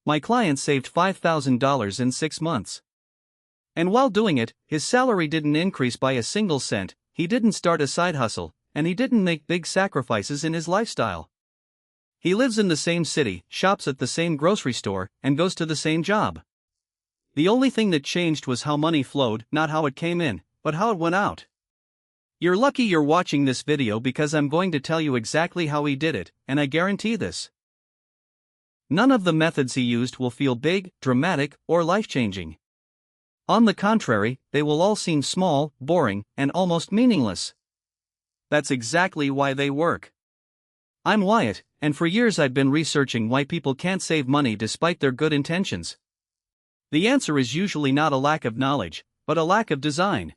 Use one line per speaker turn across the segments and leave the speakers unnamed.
My client saved $5,000 in 6 months. And while doing it, his salary didn't increase by a single cent, he didn't start a side hustle, and he didn't make big sacrifices in his lifestyle. He lives in the same city, shops at the same grocery store, and goes to the same job. The only thing that changed was how money flowed, not how it came in, but how it went out. You're lucky you're watching this video because I'm going to tell you exactly how he did it, and I guarantee this. None of the methods he used will feel big, dramatic, or life-changing. On the contrary, they will all seem small, boring, and almost meaningless. That's exactly why they work. I'm Wyatt, and for years I've been researching why people can't save money despite their good intentions. The answer is usually not a lack of knowledge, but a lack of design.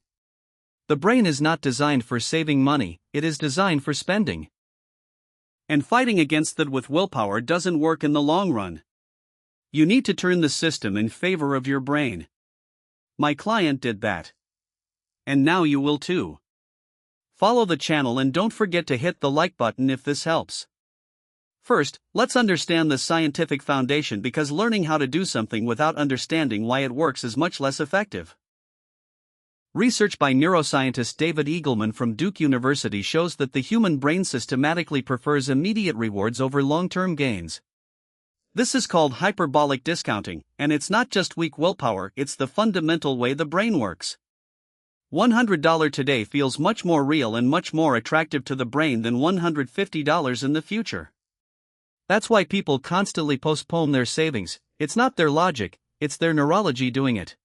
The brain is not designed for saving money, it is designed for spending. And fighting against that with willpower doesn't work in the long run. You need to turn the system in favor of your brain. My client did that. And now you will too. Follow the channel and don't forget to hit the like button if this helps. First, let's understand the scientific foundation because learning how to do something without understanding why it works is much less effective. Research by neuroscientist David Eagleman from Duke University shows that the human brain systematically prefers immediate rewards over long-term gains. This is called hyperbolic discounting, and it's not just weak willpower, it's the fundamental way the brain works. $100 today feels much more real and much more attractive to the brain than $150 in the future. That's why people constantly postpone their savings. It's not their logic, it's their neurology doing it.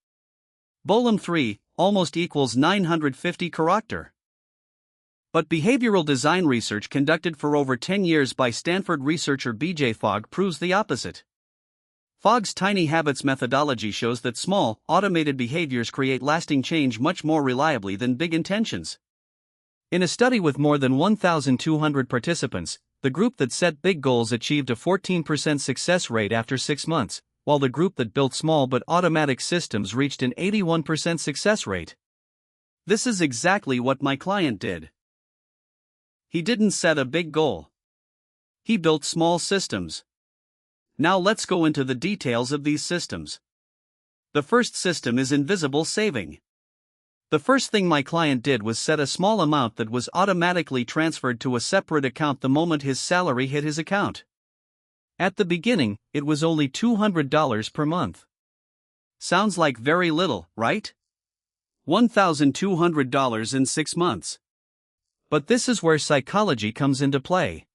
Bolem 3 almost equals 950 character. But behavioral design research conducted for over 10 years by Stanford researcher B.J. Fogg proves the opposite. Fogg's Tiny Habits methodology shows that small, automated behaviors create lasting change much more reliably than big intentions. In a study with more than 1,200 participants, the group that set big goals achieved a 14% success rate after 6 months, while the group that built small but automatic systems reached an 81% success rate. This is exactly what my client did. He didn't set a big goal. He built small systems. Now let's go into the details of these systems. The first system is invisible saving. The first thing my client did was set a small amount that was automatically transferred to a separate account the moment his salary hit his account. At the beginning, it was only $200 per month. Sounds like very little, right? $1,200 in 6 months. But this is where psychology comes into play.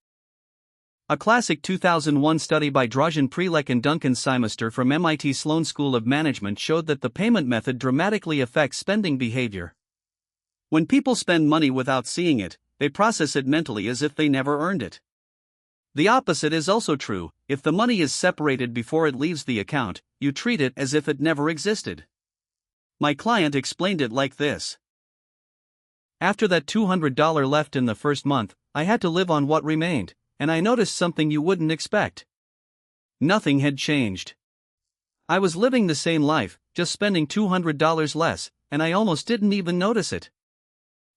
A classic 2001 study by Dražen Prelec and Duncan Simester from MIT Sloan School of Management showed that the payment method dramatically affects spending behavior. When people spend money without seeing it, they process it mentally as if they never earned it. The opposite is also true. If the money is separated before it leaves the account, you treat it as if it never existed. My client explained it like this. After that $200 left in the first month, I had to live on what remained, and I noticed something you wouldn't expect. Nothing had changed. I was living the same life, just spending $200 less, and I almost didn't even notice it.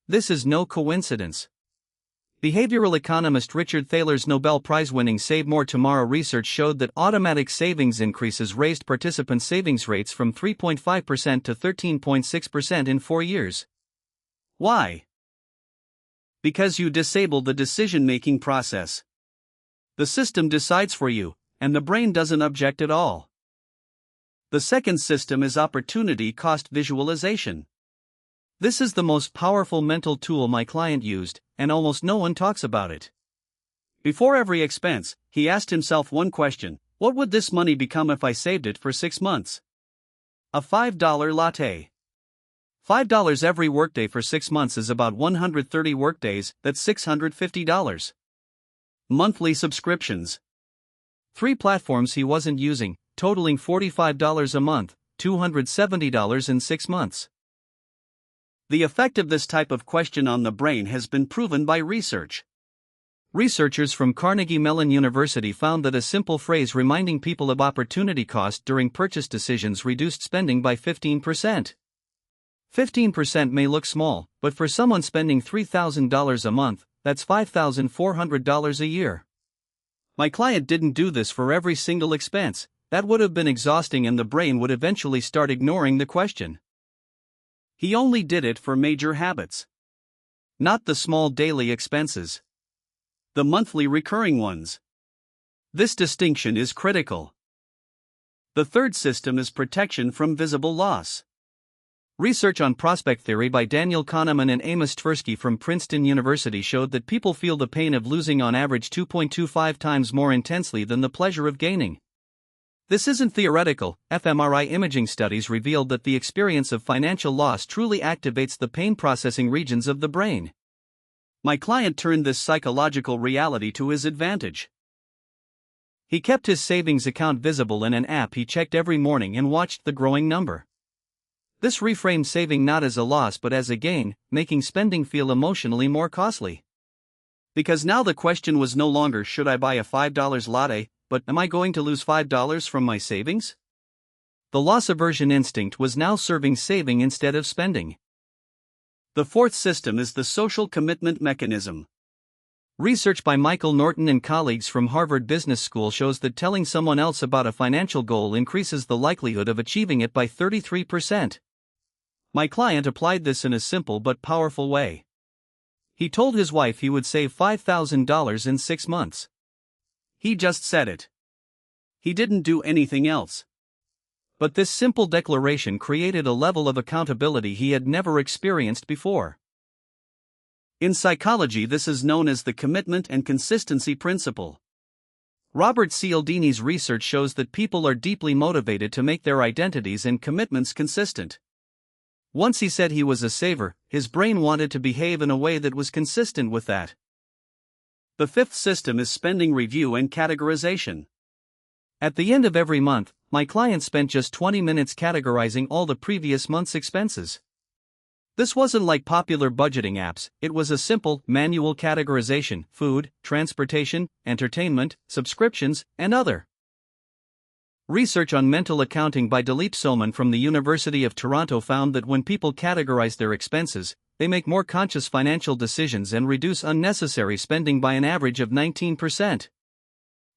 This is no coincidence. Behavioral economist Richard Thaler's Nobel Prize-winning Save More Tomorrow research showed that automatic savings increases raised participant savings rates from 3.5% to 13.6% in 4 years. Why? Because you disable the decision-making process. The system decides for you, and the brain doesn't object at all. The second system is opportunity cost visualization. This is the most powerful mental tool my client used, and almost no one talks about it. Before every expense, he asked himself one question: what would this money become if I saved it for 6 months? A $5 latte. $5 every workday for 6 months is about 130 workdays, that's $650. Monthly subscriptions. 3 platforms he wasn't using, totaling $45 a month, $270 in 6 months. The effect of this type of question on the brain has been proven by research. Researchers from Carnegie Mellon University found that a simple phrase reminding people of opportunity cost during purchase decisions reduced spending by 15%. 15% may look small, but for someone spending $3,000 a month, that's $5,400 a year. My client didn't do this for every single expense, that would have been exhausting and the brain would eventually start ignoring the question. He only did it for major habits. Not the small daily expenses. The monthly recurring ones. This distinction is critical. The third system is protection from visible loss. Research on prospect theory by Daniel Kahneman and Amos Tversky from Princeton University showed that people feel the pain of losing on average 2.25 times more intensely than the pleasure of gaining. This isn't theoretical. fMRI imaging studies revealed that the experience of financial loss truly activates the pain processing regions of the brain. My client turned this psychological reality to his advantage. He kept his savings account visible in an app he checked every morning and watched the growing number. This reframed saving not as a loss but as a gain, making spending feel emotionally more costly. Because now the question was no longer should I buy a $5 latte, but am I going to lose $5 from my savings? The loss aversion instinct was now serving saving instead of spending. The fourth system is the social commitment mechanism. Research by Michael Norton and colleagues from Harvard Business School shows that telling someone else about a financial goal increases the likelihood of achieving it by 33%. My client applied this in a simple but powerful way. He told his wife he would save $5,000 in 6 months. He just said it. He didn't do anything else. But this simple declaration created a level of accountability he had never experienced before. In psychology, this is known as the commitment and consistency principle. Robert Cialdini's research shows that people are deeply motivated to make their identities and commitments consistent. Once he said he was a saver, his brain wanted to behave in a way that was consistent with that. The fifth system is spending review and categorization. At the end of every month, my client spent just 20 minutes categorizing all the previous month's expenses. This wasn't like popular budgeting apps, it was a simple, manual categorization: food, transportation, entertainment, subscriptions, and other. Research on mental accounting by Dilip Soman from the University of Toronto found that when people categorize their expenses, they make more conscious financial decisions and reduce unnecessary spending by an average of 19%.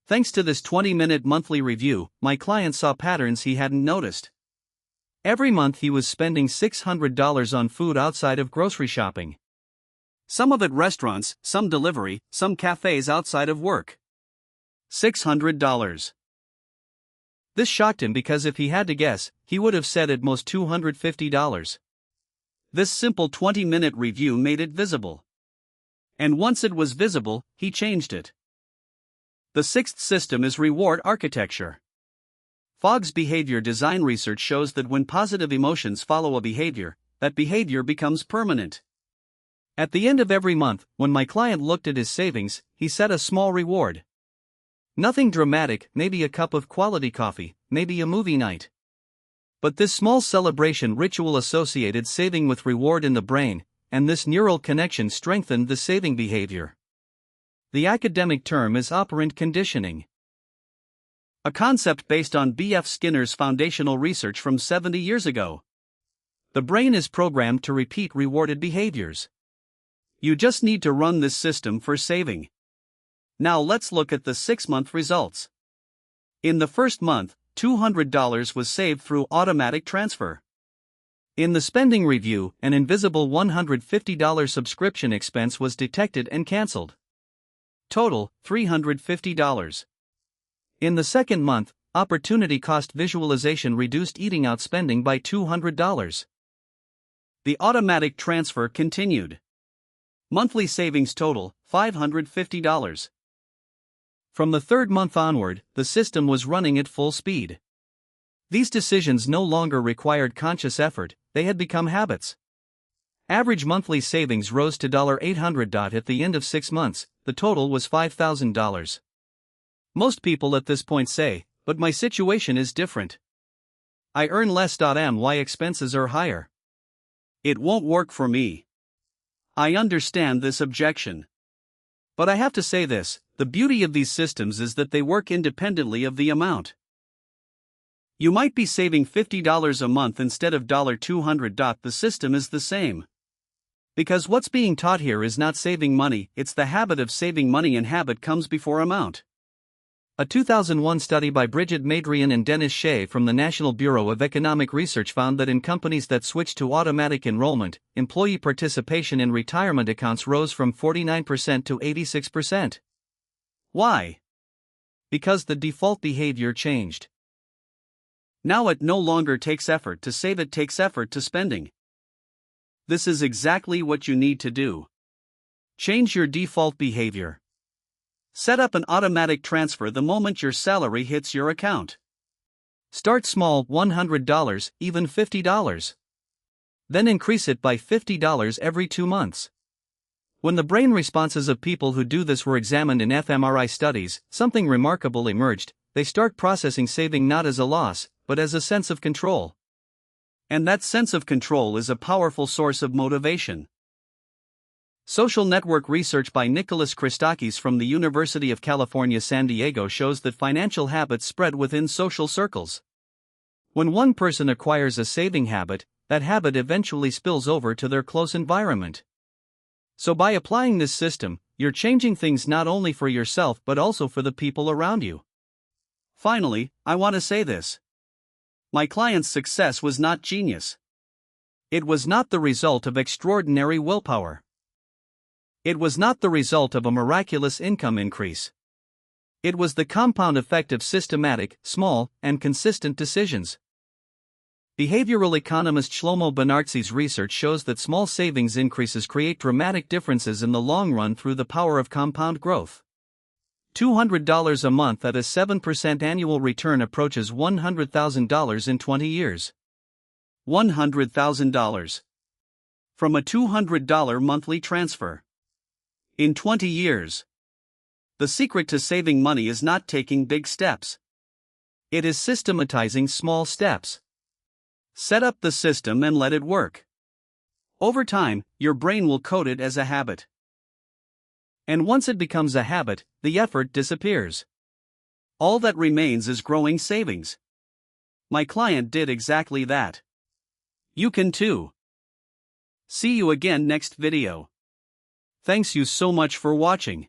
Thanks to this 20-minute monthly review, my client saw patterns he hadn't noticed. Every month he was spending $600 on food outside of grocery shopping. Some of it restaurants, some delivery, some cafes outside of work. $600. This shocked him because if he had to guess, he would have said at most $250. This simple 20-minute review made it visible. And once it was visible, he changed it. The sixth system is reward architecture. Fogg's behavior design research shows that when positive emotions follow a behavior, that behavior becomes permanent. At the end of every month, when my client looked at his savings, he set a small reward. Nothing dramatic, maybe a cup of quality coffee, maybe a movie night. But this small celebration ritual associated saving with reward in the brain, and this neural connection strengthened the saving behavior. The academic term is operant conditioning. A concept based on B.F. Skinner's foundational research from 70 years ago. The brain is programmed to repeat rewarded behaviors. You just need to run this system for saving. Now let's look at the 6-month results. In the first month, $200 was saved through automatic transfer. In the spending review, an invisible $150 subscription expense was detected and canceled. Total, $350. In the second month, opportunity cost visualization reduced eating out spending by $200. The automatic transfer continued. Monthly savings total, $550. From the third month onward, the system was running at full speed. These decisions no longer required conscious effort, they had become habits. Average monthly savings rose to $800. At the end of 6 months, the total was $5,000. Most people at this point say, but my situation is different. I earn less. My expenses are higher. It won't work for me. I understand this objection. But I have to say this, the beauty of these systems is that they work independently of the amount. You might be saving $50 a month instead of $200. The system is the same. Because what's being taught here is not saving money, it's the habit of saving money, and habit comes before amount. A 2001 study by Bridget Madrian and Dennis Shea from the National Bureau of Economic Research found that in companies that switched to automatic enrollment, employee participation in retirement accounts rose from 49% to 86%. Why? Because the default behavior changed. Now it no longer takes effort to save, it takes effort to spending. This is exactly what you need to do. Change your default behavior. Set up an automatic transfer the moment your salary hits your account. Start small, $100, even $50. Then increase it by $50 every 2 months. When the brain responses of people who do this were examined in fMRI studies, something remarkable emerged. They start processing saving not as a loss, but as a sense of control. And that sense of control is a powerful source of motivation. Social network research by Nicholas Christakis from the University of California, San Diego shows that financial habits spread within social circles. When one person acquires a saving habit, that habit eventually spills over to their close environment. So by applying this system, you're changing things not only for yourself but also for the people around you. Finally, I want to say this. My client's success was not genius. It was not the result of extraordinary willpower. It was not the result of a miraculous income increase. It was the compound effect of systematic, small, and consistent decisions. Behavioral economist Shlomo Benartzi's research shows that small savings increases create dramatic differences in the long run through the power of compound growth. $200 a month at a 7% annual return approaches $100,000 in 20 years. $100,000 from a $200 monthly transfer. In 20 years. The secret to saving money is not taking big steps. It is systematizing small steps. Set up the system and let it work. Over time, your brain will code it as a habit. And once it becomes a habit, the effort disappears. All that remains is growing savings. My client did exactly that. You can too. See you again next video. Thanks you so much for watching.